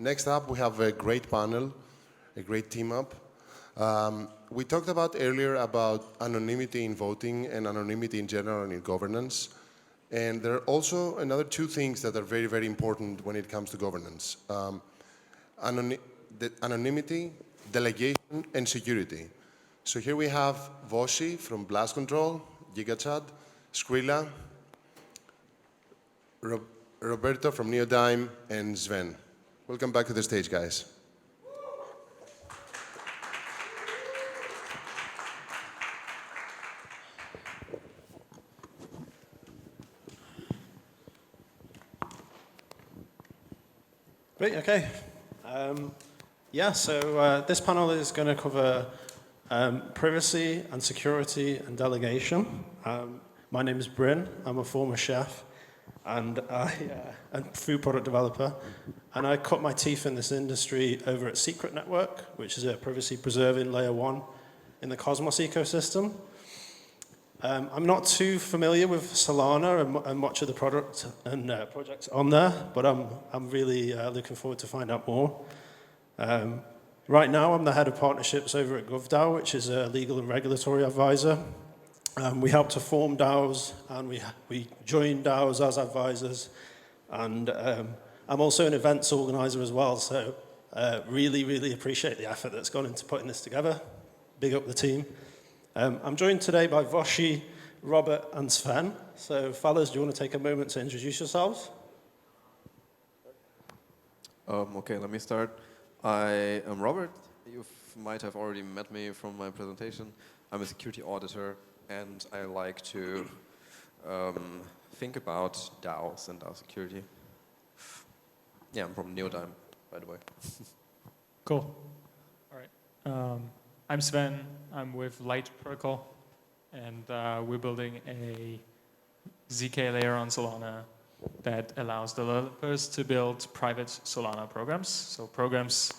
Next up, we have a great panel, a great team up. We talked about earlier about anonymity in voting and anonymity in general and in governance. And there are also another two things that are very, very important when it comes to governance. Anonymity, delegation, and security. So here we have Voshy from Blast Control, GigaChat, Skrillah, Roberto from Neodyme, and Swen. Welcome back to the stage, guys. Great, okay. So this panel is going to cover privacy and security and delegation. My name is Bryn. I'm a former chef and a food product developer. And I cut my teeth in this industry over at Secret Network, which is a privacy preserving layer 1 in the Cosmos ecosystem. I'm not too familiar with Solana and much of the product and projects on there, but I'm really looking forward to find out more. Right now, I'm the head of partnerships over at GovDAO, which is a legal and regulatory advisor. We help to form DAOs, and we join DAOs as advisors. And I'm also an events organizer as well, so really, really appreciate the effort that's gone into putting this together. Big up the team. I'm joined today by Voshy, Robert, and Swen. So, fellas, do you want to take a moment to introduce yourselves? Okay, let me start. I am Robert. You might have already met me from my presentation. I'm a security auditor, and I like to think about DAOs and DAO security. Yeah, I'm from Neodyme, by the way. Cool. All right. I'm Swen. I'm with Light Protocol, and we're building a ZK layer on Solana that allows developers to build private Solana programs. So programs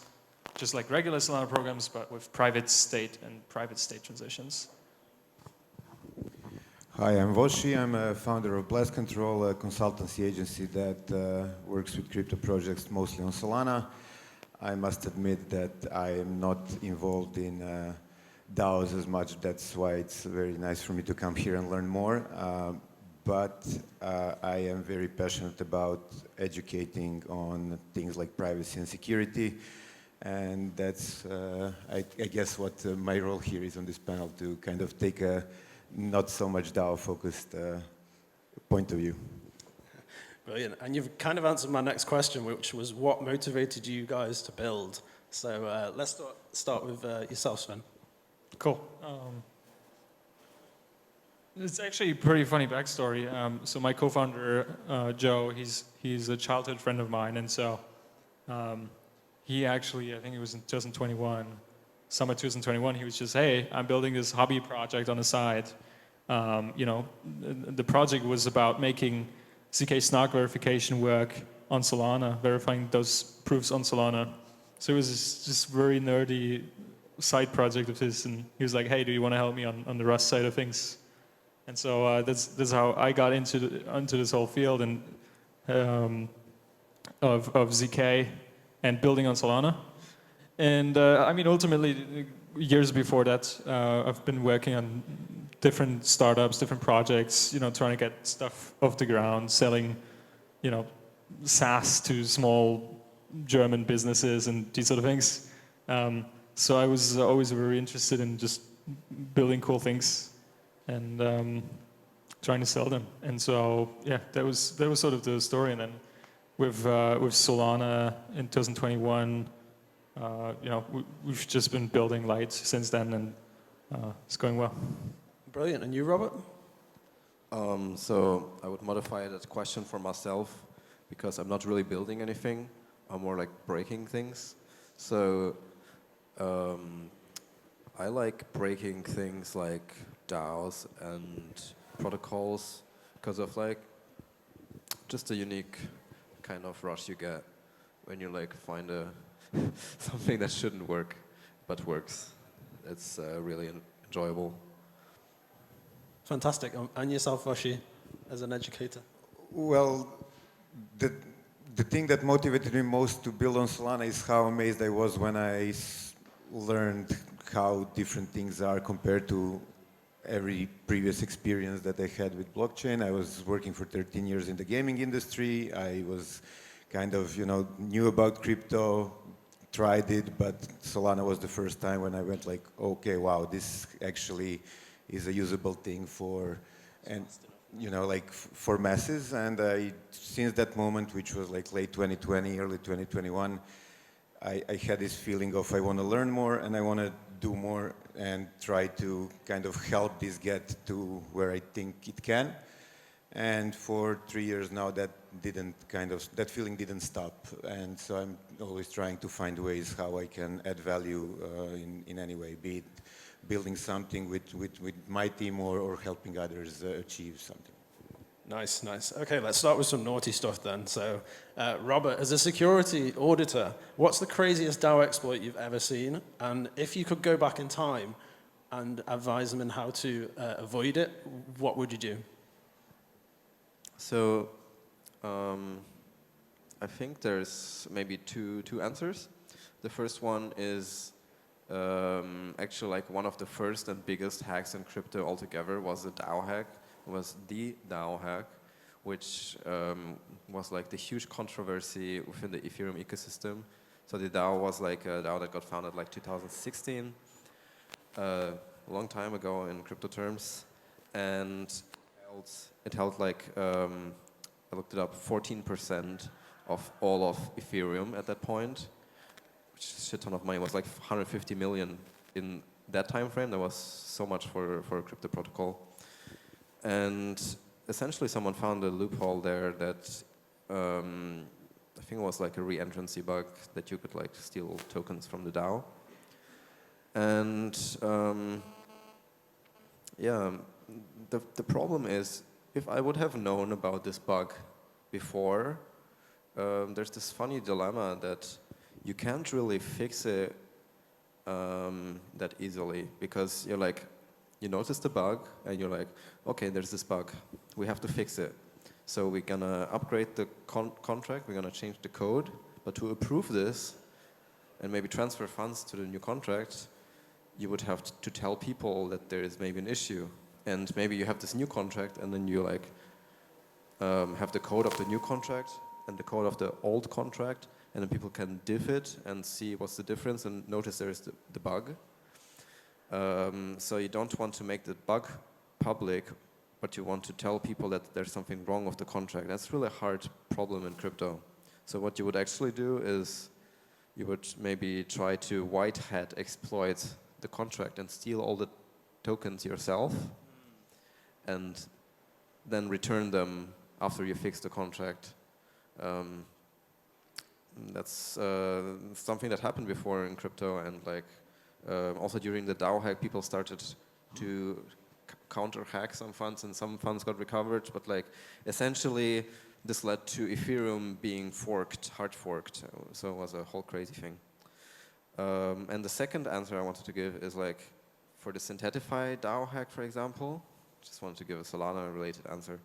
just like regular Solana programs, but with private state and private state transitions. Hi, I'm Voshy. I'm a founder of Blast Control, a consultancy agency that works with crypto projects mostly on Solana. I must admit that I am not involved in DAOs as much. That's why it's very nice for me to come here and learn more. But I am very passionate about educating on things like privacy and security. And that's, I guess, what my role here is on this panel, to kind of take a not so much DAO-focused point of view. Brilliant. And you've kind of answered my next question, which was what motivated you guys to build? So let's start with yourself, Swen. Cool. It's actually a pretty funny backstory. So my co-founder, Joe, he's a childhood friend of mine. And so he actually, I think it was in 2021, summer 2021, he was just, hey, I'm building this hobby project on the side. The project was about making ZK snark verification work on Solana, verifying those proofs on Solana. So it was just very nerdy side project of his, and he was like, hey, do you want to help me on the Rust side of things? And so that's how I got into this whole field and of ZK and building on Solana. And ultimately, years before that, I've been working on different startups, different projects, trying to get stuff off the ground, selling, SaaS to small German businesses and these sort of things. So I was always very interested in just building cool things and trying to sell them. And so, yeah, that was sort of the story. And then with Solana in 2021, we've just been building Light since then, and it's going well. Brilliant. And you, Robert? So I would modify that question for myself, because I'm not really building anything. I'm more like breaking things. So I like breaking things like DAOs and protocols because of like just a unique kind of rush you get when you like find something that shouldn't work but works. It's really enjoyable. Fantastic. And yourself, Voshy, as an educator? Well, the the thing that motivated me most to build on Solana is how amazed I was when I learned how different things are compared to every previous experience that I had with blockchain. I was working for 13 years in the gaming industry. I was kind of, knew about crypto, tried it, but Solana was the first time when I went like, okay, wow, this actually is a usable thing for, and for masses. And since that moment, which was like late 2020, early 2021, I had this feeling of I want to learn more and I want to do more and try to kind of help this get to where I think it can. And for 3 years now, that feeling didn't stop. And so I'm always trying to find ways how I can add value in any way, be it building something with my team or helping others achieve something. Nice, nice. Okay, let's start with some naughty stuff then. So, Robert, as a security auditor, what's the craziest DAO exploit you've ever seen? And if you could go back in time and advise them on how to avoid it, what would you do? So, I think there's maybe two answers. The first one is actually like one of the first and biggest hacks in crypto altogether was the DAO hack. Was the DAO hack, which was like the huge controversy within the Ethereum ecosystem. So the DAO was like a DAO that got founded like 2016, a long time ago in crypto terms, and it held like I looked it up, 14% of all of Ethereum at that point, which is a shit ton of money. It was like 150 million in that time frame. That was so much for a crypto protocol. And essentially someone found a loophole there that I think it was like a re-entrancy bug that you could like steal tokens from the DAO. And yeah, the problem is if I would have known about this bug before, there's this funny dilemma that you can't really fix it that easily because you're like, you notice the bug and you're like, okay, there's this bug. We have to fix it. So we're gonna upgrade the contract, we're gonna change the code, but to approve this and maybe transfer funds to the new contract, you would have to tell people that there is maybe an issue. And maybe you have this new contract and then you like have the code of the new contract and the code of the old contract, and then people can diff it and see what's the difference and notice there is the bug. So you don't want to make the bug public, but you want to tell people that there's something wrong with the contract. That's really a hard problem in crypto. So what you would actually do is you would maybe try to white hat exploit the contract and steal all the tokens yourself and then return them after you fix the contract. That's something that happened before in crypto, and like also during the DAO hack, people started to counter hack some funds, and some funds got recovered. But like essentially, this led to Ethereum being forked, hard forked. So it was a whole crazy thing. And the second answer I wanted to give is like for the Synthetify DAO hack, for example. Just wanted to give a Solana-related answer.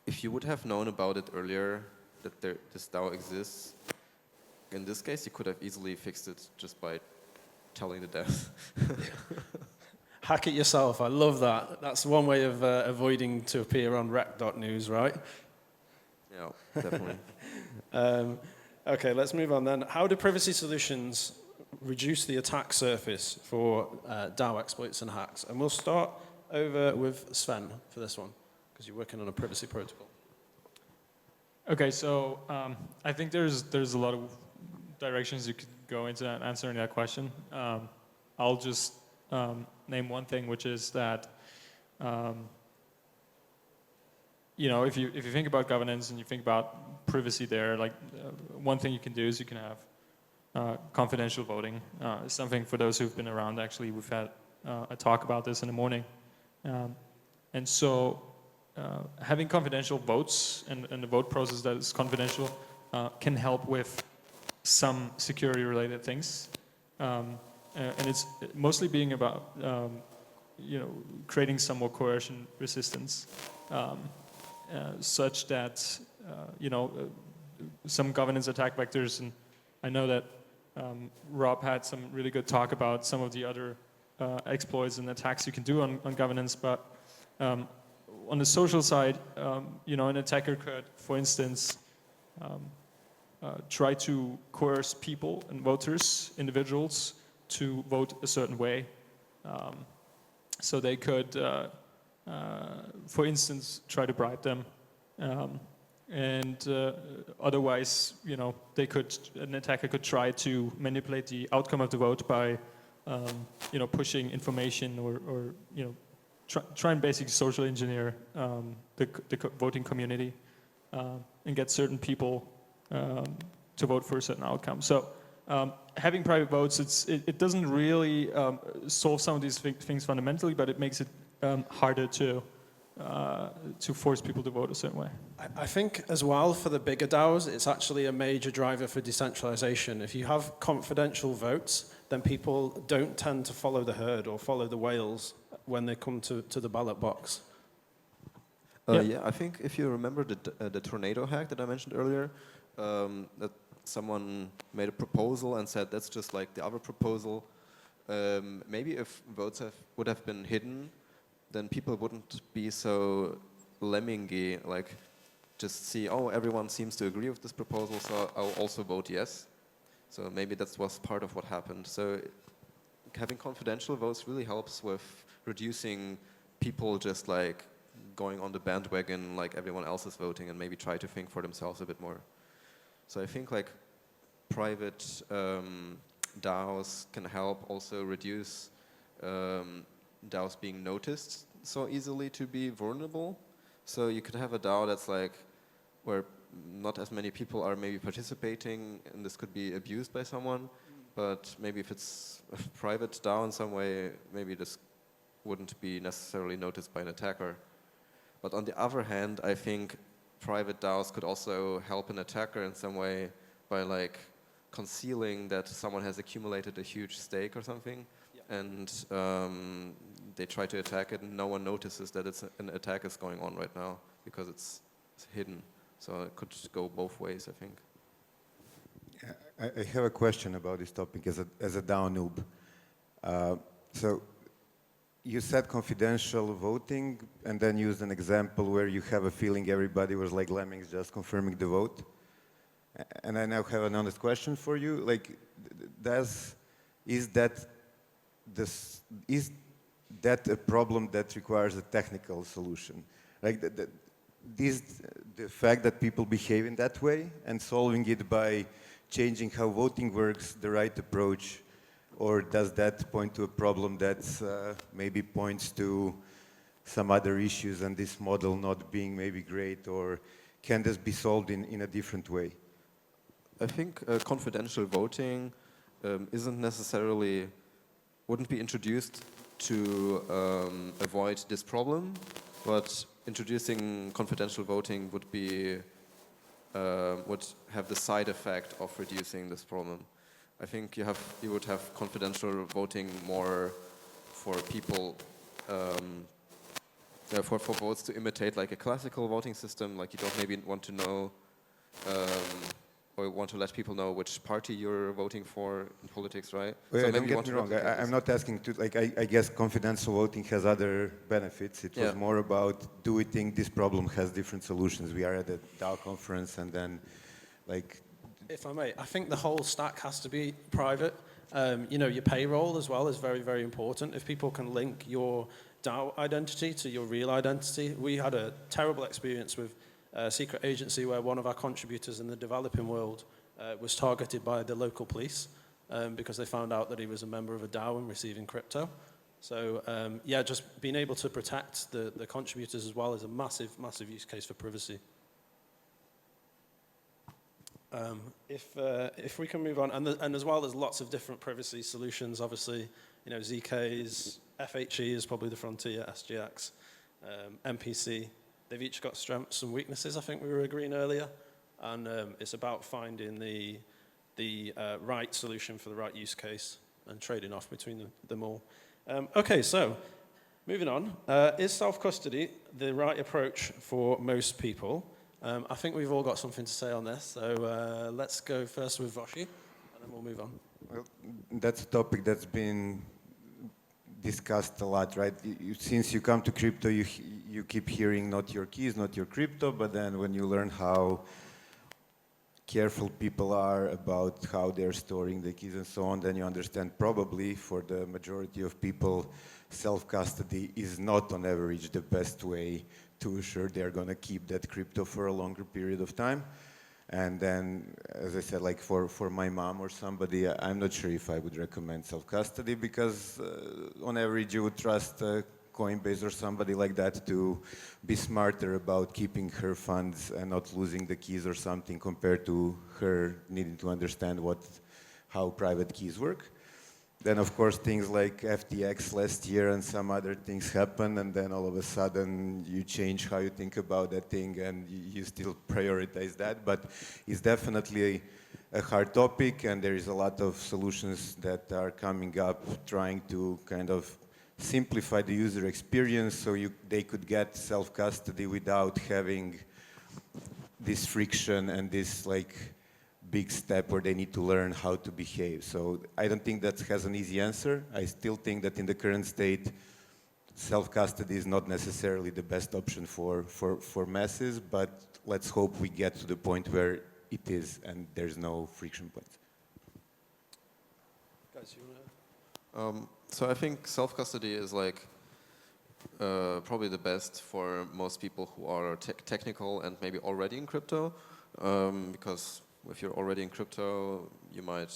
If you would have known about it earlier, that this DAO exists, in this case, you could have easily fixed it just by telling the devs. Hack it yourself. I love that. That's one way of avoiding to appear on rec.news, right? Yeah, definitely. Okay, let's move on then. How do privacy solutions reduce the attack surface for DAO exploits and hacks? And we'll start over with Sven for this one, because you're working on a privacy protocol. Okay, so I think there's a lot of directions you could go into answering that question. I'll just name one thing, which is that if you think about governance and you think about privacy there, like one thing you can do is you can have confidential voting. Something for those who've been around. Actually, we've had a talk about this in the morning, and so having confidential votes and the vote process that is confidential can help with some security-related things, and it's mostly being about creating some more coercion resistance, such that some governance attack vectors, and I know that Rob had some really good talk about some of the other exploits and attacks you can do on governance, but on the social side, an attacker could, for instance, try to coerce people and voters, individuals, to vote a certain way. So they could, for instance, try to bribe them. Otherwise, an attacker could try to manipulate the outcome of the vote by, pushing information or try and basically social engineer the voting community and get certain people to vote for a certain outcome. So having private votes, it doesn't really solve some of these things fundamentally, but it makes it harder to force people to vote a certain way. I think as well for the bigger DAOs, it's actually a major driver for decentralization. If you have confidential votes, then people don't tend to follow the herd or follow the whales when they come to the ballot box. Yeah, I think if you remember the tornado hack that I mentioned earlier, that someone made a proposal and said that's just like the other proposal. Maybe if votes would have been hidden, then people wouldn't be so lemmingy, like just see, oh, everyone seems to agree with this proposal, so I'll also vote yes. So maybe that was part of what happened. So having confidential votes really helps with reducing people just like going on the bandwagon like everyone else is voting and maybe try to think for themselves a bit more. So I think like private DAOs can help also reduce DAOs being noticed so easily to be vulnerable. So you could have a DAO that's like where not as many people are maybe participating and this could be abused by someone, but maybe if it's a private DAO in some way, maybe this wouldn't be necessarily noticed by an attacker. But on the other hand, I think private DAOs could also help an attacker in some way by like concealing that someone has accumulated a huge stake or something, and they try to attack it and no one notices that an attack is going on right now because it's hidden. So it could go both ways, I think. I have a question about this topic as a DAO noob. So you said confidential voting and then used an example where you have a feeling everybody was like lemmings just confirming the vote. And I now have an honest question for you. Like, is that a problem that requires a technical solution? Like the fact that people behave in that way and solving it by changing how voting works, the right approach, or does that point to a problem that maybe points to some other issues and this model not being maybe great, or can this be solved in a different way? I think confidential voting wouldn't be introduced to avoid this problem, but introducing confidential voting would have the side effect of reducing this problem. I think you would have confidential voting more for people, for votes to imitate like a classical voting system, like you don't maybe want to know or want to let people know which party you're voting for in politics, right? Well, so don't get me wrong. I'm not asking to, like, I guess confidential voting has other benefits. It was more about, do we think this problem has different solutions? We are at a DAO conference and then, like... If I may, I think the whole stack has to be private. Your payroll as well is very, very important. If people can link your DAO identity to your real identity. We had a terrible experience with a secret agency where one of our contributors in the developing world was targeted by the local police because they found out that he was a member of a DAO and receiving crypto. So just being able to protect the contributors as well is a massive, massive use case for privacy. If we can move on, and as well, there's lots of different privacy solutions. Obviously, ZK's, FHE is probably the frontier, SGX, MPC. They've each got strengths and weaknesses. I think we were agreeing earlier, and it's about finding the right solution for the right use case and trading off between them all. Okay, so moving on, is self-custody the right approach for most people? I think we've all got something to say on this, so let's go first with Voshy, and then we'll move on. Well, that's a topic that's been discussed a lot, right? Since you come to crypto, you keep hearing not your keys, not your crypto, but then when you learn how careful people are about how they're storing the keys and so on, then you understand probably for the majority of people, self-custody is not on average the best way to assure they're going to keep that crypto for a longer period of time. And then, as I said, like for my mom or somebody, I'm not sure if I would recommend self-custody because on average you would trust Coinbase or somebody like that to be smarter about keeping her funds and not losing the keys or something compared to her needing to understand how private keys work. Then, of course, things like FTX last year and some other things happen, and then all of a sudden you change how you think about that thing and you still prioritize that. But it's definitely a hard topic, and there is a lot of solutions that are coming up trying to kind of simplify the user experience so they could get self-custody without having this friction and this like big step where they need to learn how to behave. So I don't think that has an easy answer. I still think that in the current state, self-custody is not necessarily the best option for masses, but let's hope we get to the point where it is and there's no friction points. Guys, you want to... So I think self-custody is like probably the best for most people who are technical and maybe already in crypto, because if you're already in crypto, you might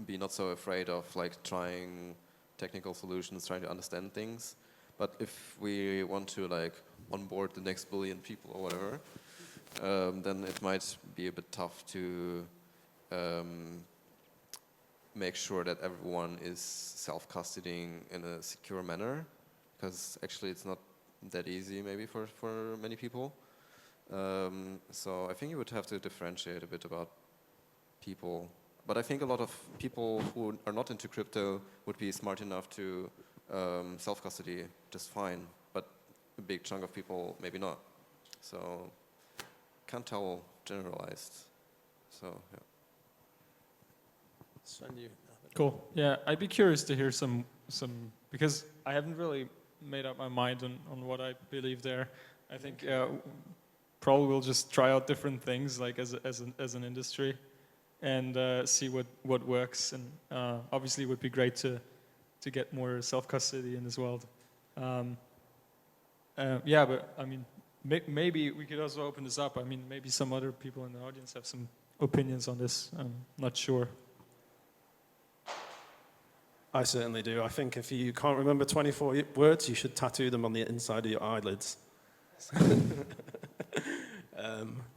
be not so afraid of like trying technical solutions, trying to understand things. But if we want to like onboard the next billion people or whatever, then it might be a bit tough to make sure that everyone is self-custodying in a secure manner, because actually it's not that easy maybe for many people. So I think you would have to differentiate a bit about people. But I think a lot of people who are not into crypto would be smart enough to self-custody just fine, but a big chunk of people maybe not. So can't tell generalized. So yeah. Swen, you... Cool. Yeah, I'd be curious to hear some because I haven't really made up my mind on what I believe there. I think probably we'll just try out different things like as an industry and see what works. And obviously it would be great to get more self-custody in this world. Yeah, but I mean, maybe we could also open this up. I mean, maybe some other people in the audience have some opinions on this. I'm not sure. I certainly do. I think if you can't remember 24 words, you should tattoo them on the inside of your eyelids.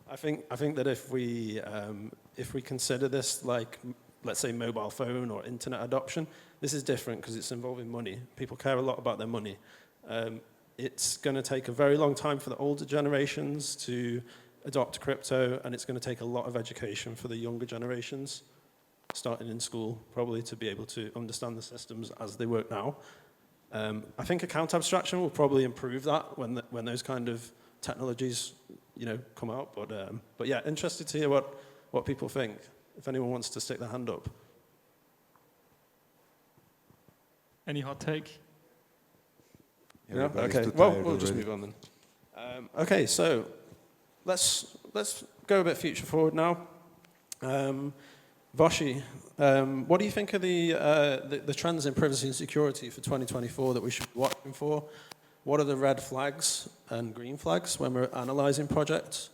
I think that if we consider this like, let's say, mobile phone or internet adoption, this is different because it's involving money. People care a lot about their money. It's going to take a very long time for the older generations to adopt crypto, and it's going to take a lot of education for the younger generations, starting in school, probably, to be able to understand the systems as they work now. I think account abstraction will probably improve that when those kind of technologies, come out. But yeah, interested to hear what people think. If anyone wants to stick their hand up. Any hot take? Yeah. Okay. Well, we'll just move on then. Okay, so let's go a bit future forward now. Voshy, what do you think of the trends in privacy and security for 2024 that we should be watching for? What are the red flags and green flags when we're analyzing projects?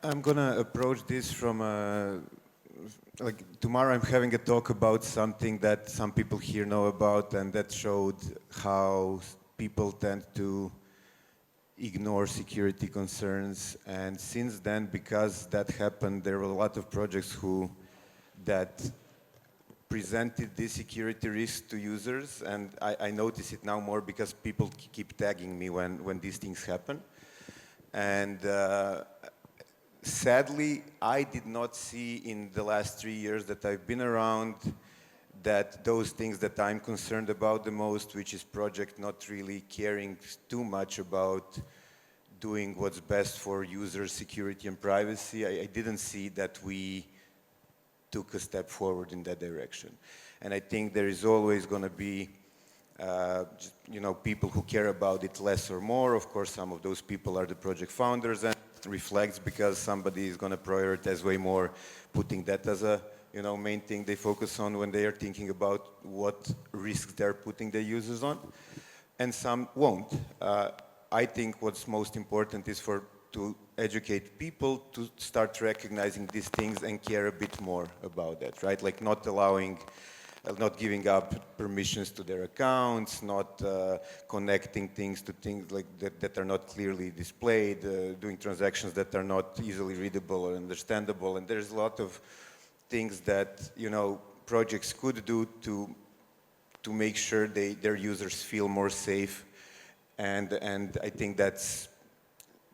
I'm gonna approach this from like tomorrow I'm having a talk about something that some people here know about, and that showed how people tend to ignore security concerns. And since then, because that happened, there were a lot of projects that presented these security risks to users, and I notice it now more because people keep tagging me when these things happen. And sadly, I did not see in the last 3 years that I've been around that those things that I'm concerned about the most, which is project not really caring too much about doing what's best for user security and privacy, I didn't see that we took a step forward in that direction. And I think there is always going to be people who care about it less or more. Of course, some of those people are the project founders, and it reflects because somebody is going to prioritize way more putting that as a main thing they focus on when they are thinking about what risks they're putting their users on, and some won't. I think what's most important is to educate people to start recognizing these things and care a bit more about that, right? Like not giving up permissions to their accounts, not connecting things to things like that are not clearly displayed, doing transactions that are not easily readable or understandable. And there's a lot of things that projects could do to make sure their users feel more safe, and I think that's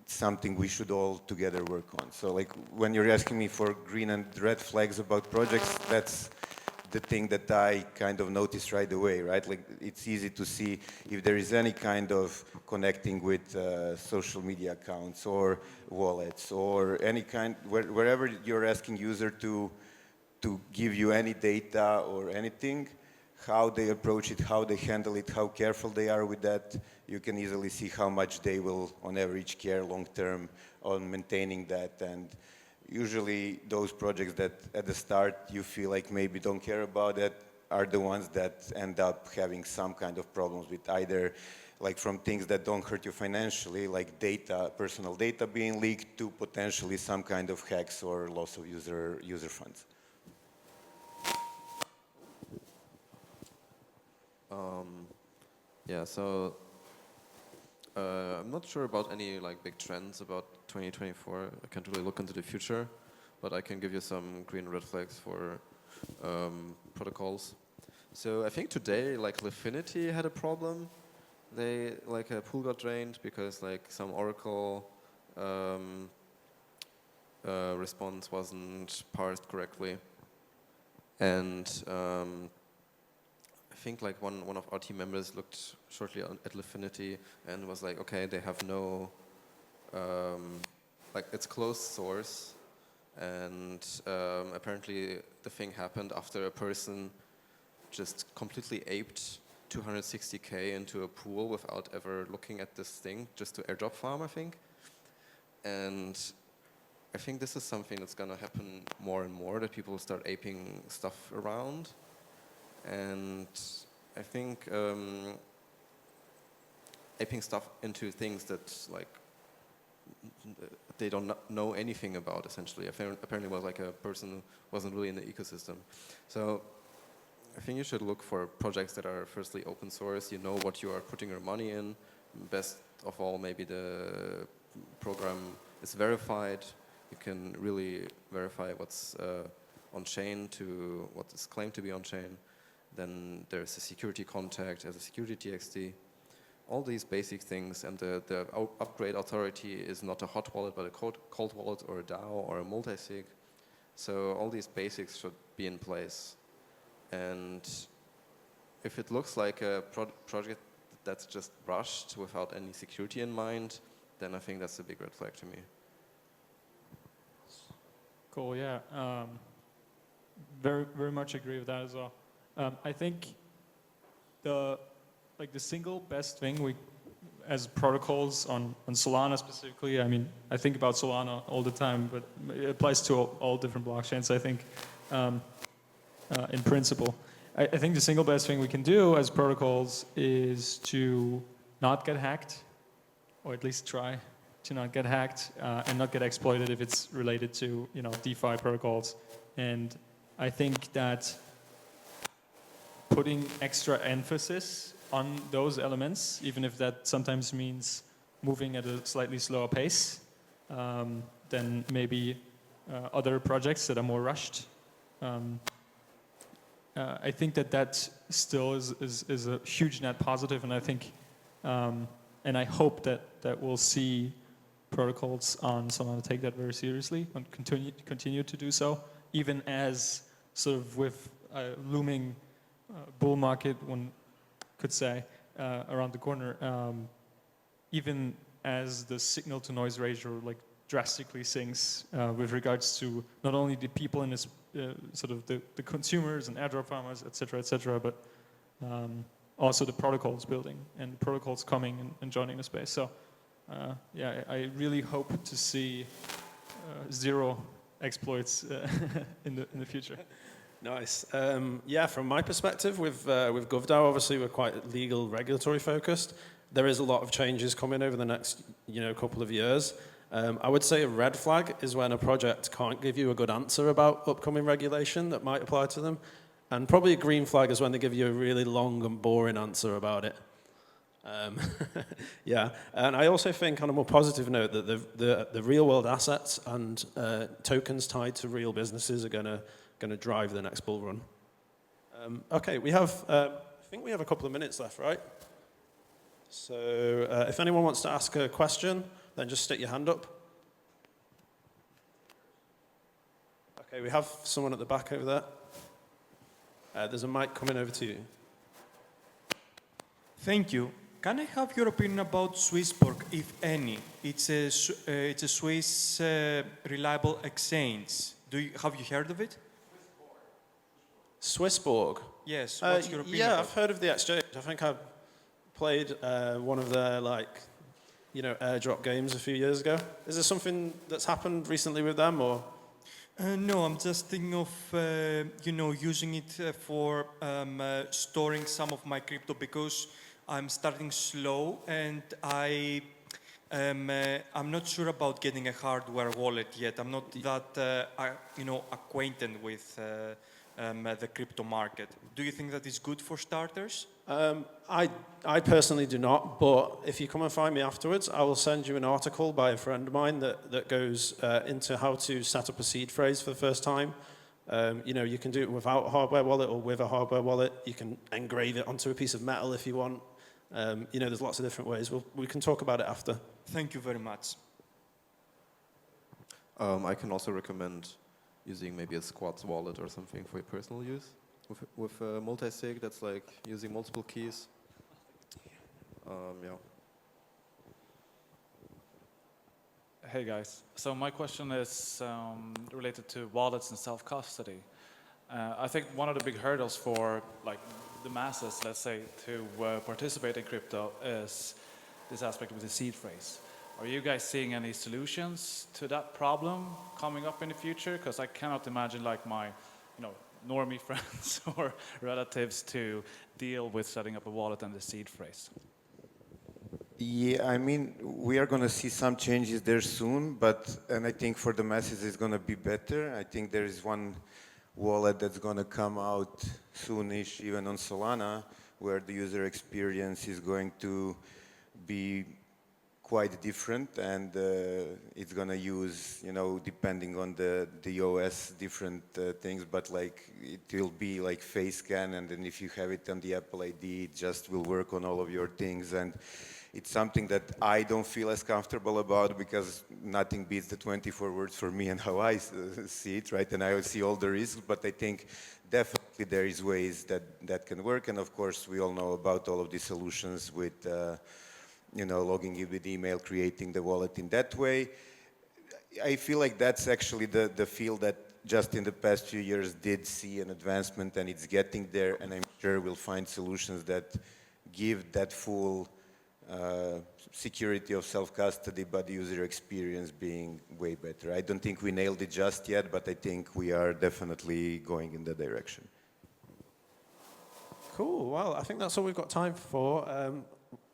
something we should all together work on. So like when you're asking me for green and red flags about projects, that's the thing that I kind of notice right away, right? Like it's easy to see if there is any kind of connecting with social media accounts or wallets or any kind, wherever you're asking user to give you any data or anything, how they approach it, how they handle it, how careful they are with that, you can easily see how much they will on average care long term on maintaining that. And usually those projects that at the start you feel like maybe don't care about it are the ones that end up having some kind of problems with either like from things that don't hurt you financially, like data, personal data being leaked, to potentially some kind of hacks or loss of user funds. Yeah, so I'm not sure about any like big trends about 2024. I can't really look into the future, but I can give you some green red flags for protocols. So I think today, like Lifinity had a problem. They like a pool got drained because like some Oracle response wasn't parsed correctly, and I think like one of our team members looked shortly at Lifinity and was like, okay, they have no, like it's closed source, and apparently the thing happened after a person just completely aped 260K into a pool without ever looking at this thing, just to airdrop farm, I think. And I think this is something that's gonna happen more and more, that people start aping stuff around. And I think aping stuff into things that like they don't know anything about, essentially. Apparently was like a person who wasn't really in the ecosystem. So I think you should look for projects that are firstly open source. You know what you are putting your money in. Best of all, maybe the program is verified. You can really verify what's on chain to what is claimed to be on chain. Then there's a security contact as a security TXT. All these basic things, and the upgrade authority is not a hot wallet, but a cold wallet or a DAO or a multi-sig. So all these basics should be in place. And if it looks like a project that's just rushed without any security in mind, then I think that's a big red flag to me. Cool, yeah. Very, very much agree with that as well. I think the single best thing we, as protocols on Solana specifically, I mean, I think about Solana all the time, but it applies to all different blockchains, I think, in principle. I think the single best thing we can do as protocols is to not get hacked, or at least try to not get hacked, and not get exploited if it's related to, DeFi protocols. And I think that putting extra emphasis on those elements, even if that sometimes means moving at a slightly slower pace than maybe other projects that are more rushed. I think that still is a huge net positive, and I think, and I hope that we'll see protocols on Solana take that very seriously and continue to do so, even as sort of with looming bull market, one could say, around the corner, even as the signal-to-noise ratio like drastically sinks with regards to not only the people in this sort of the consumers and airdrop farmers, et cetera, but also the protocols building and protocols coming and joining the space. So yeah, I really hope to see zero exploits in the future. Nice. Yeah, from my perspective, with GovDAO, obviously we're quite legal, regulatory focused. There is a lot of changes coming over the next, couple of years. I would say a red flag is when a project can't give you a good answer about upcoming regulation that might apply to them. And probably a green flag is when they give you a really long and boring answer about it. Yeah, and I also think on a more positive note that the real world assets and tokens tied to real businesses are going to drive the next bull run. Okay, we have, I think we have a couple of minutes left, right? So if anyone wants to ask a question, then just stick your hand up. Okay, we have someone at the back over there. There's a mic coming over to you. Thank you. Can I have your opinion about Swissborg, if any? It's a Swiss reliable exchange. Have you heard of it? Swissborg? Yes. What's your opinion? Yeah, I've heard of the exchange. I think I played one of their airdrop games a few years ago. Is there something that's happened recently with them, or? No, I'm just thinking of using it for storing some of my crypto because I'm starting slow and I'm not sure about getting a hardware wallet yet. I'm not that acquainted with the crypto market. Do you think that is good for starters? I personally do not, but if you come and find me afterwards, I will send you an article by a friend of mine that goes into how to set up a seed phrase for the first time. You can do it without a hardware wallet or with a hardware wallet. You can engrave it onto a piece of metal if you want. There's lots of different ways. We can talk about it after. Thank you very much. I can also recommend using maybe a Squats wallet or something for your personal use. With a multi-sig, that's like using multiple keys. Yeah. Hey guys, so my question is related to wallets and self-custody. I think one of the big hurdles for the masses, let's say, to participate in crypto is this aspect with the seed phrase. Are you guys seeing any solutions to that problem coming up in the future? Because I cannot imagine my normie friends or relatives to deal with setting up a wallet and the seed phrase. Yeah, I mean, we are going to see some changes there soon, and I think for the masses it's going to be better. I think there is one wallet that's going to come out soonish, even on Solana, where the user experience is going to be quite different, and it's going to use, depending on the OS, different things, but it will be like face scan, and then if you have it on the Apple ID, it just will work on all of your things. And it's something that I don't feel as comfortable about because nothing beats the 24 words for me and how I see it, right? And I see all the risks, but I think definitely there is ways that can work. And of course, we all know about all of these solutions with, logging in with email, creating the wallet in that way. I feel like that's actually the field that just in the past few years did see an advancement, and it's getting there. And I'm sure we'll find solutions that give that full security of self-custody, but the user experience being way better. I don't think we nailed it just yet, but I think we are definitely going in that direction. Cool. Well, I think that's all we've got time for.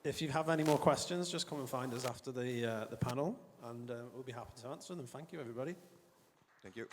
If you have any more questions, just come and find us after the panel, and we'll be happy to answer them. Thank you, everybody. Thank you.